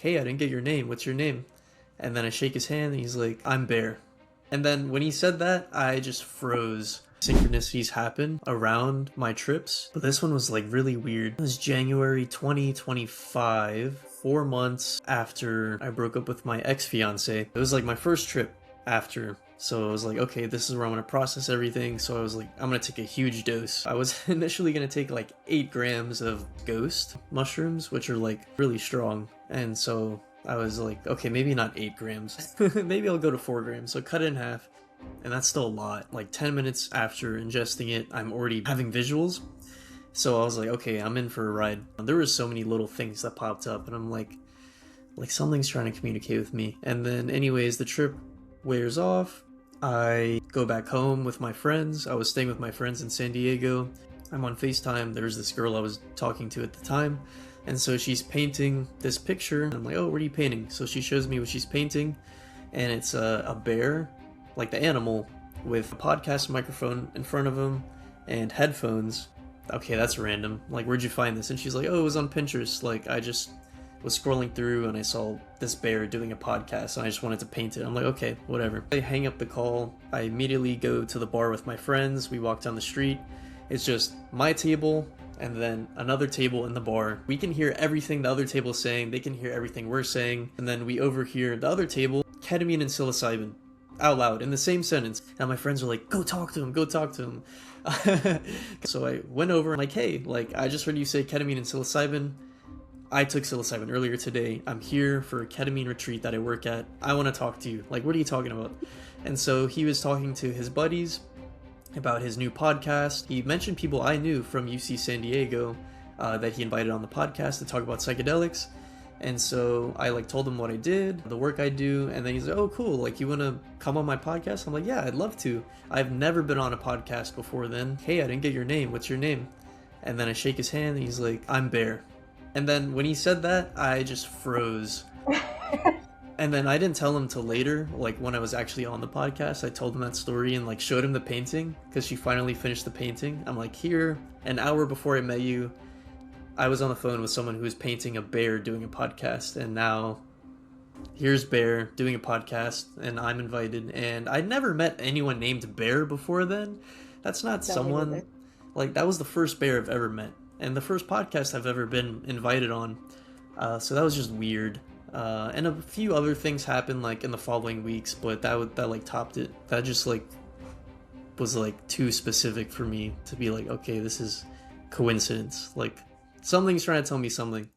hey, I didn't get your name. What's your name? And then I shake his hand and he's like, I'm Bear. And then when he said that, I just froze. Synchronicities happen around my trips, but this one was like really weird. It was January 2025, 4 months after I broke up with my ex-fiance. It was like my first trip after. So I was like, okay, this is where I'm gonna process everything. So I was like, I'm gonna take a huge dose. I was initially gonna take like 8 grams of ghost mushrooms, which are like really strong. And so I was like, okay, maybe not 8 grams. Maybe I'll go to 4 grams. So cut it in half. And that's still a lot. Like 10 minutes after ingesting it, I'm already having visuals. So I was like, okay, I'm in for a ride. There were so many little things that popped up, and I'm like something's trying to communicate with me. And then anyways, the trip wears off. I go back home with my friends. I was staying with my friends in San Diego. I'm on FaceTime. There's this girl I was talking to at the time. And so she's painting this picture. I'm like, oh, what are you painting? So she shows me what she's painting. And it's a bear, like the animal, with a podcast microphone in front of him and headphones. Okay, that's random. Like, where'd you find this? And she's like, oh, it was on Pinterest. Like, I just was scrolling through and I saw this bear doing a podcast and I just wanted to paint it. I'm like, okay, whatever. I hang up the call. I immediately go to the bar with my friends. We walk down the street. It's just my table and then another table in the bar. We can hear everything the other table is saying. They can hear everything we're saying. And then we overhear the other table, ketamine and psilocybin, out loud in the same sentence. And my friends are like, go talk to him, go talk to him. So I went over and like, hey, like, I just heard you say ketamine and psilocybin. I took psilocybin earlier today. I'm here for a ketamine retreat that I work at. I want to talk to you. Like, what are you talking about? And so he was talking to his buddies about his new podcast. He mentioned people I knew from UC San Diego that he invited on the podcast to talk about psychedelics. And so I like told him what I did, the work I do, and then he's like, oh cool, like you want to come on my podcast? I'm like, yeah, I'd love to. I've never been on a podcast before then. Hey, I didn't get your name. What's your name? And then I shake his hand and he's like, I'm Bear. And then when he said that, I just froze. And then I didn't tell him till later, like when I was actually on the podcast, I told him that story and like showed him the painting because she finally finished the painting. I'm like, here, an hour before I met you, I was on the phone with someone who was painting a bear doing a podcast, and now here's Bear doing a podcast and I'm invited. And I'd never met anyone named Bear before then. That's not someone, like that was the first Bear I've ever met and the first podcast I've ever been invited on. So that was just weird. And a few other things happened like in the following weeks, but that like topped it. That just like was like too specific for me to be like, okay, this is coincidence. Like something's trying to tell me something.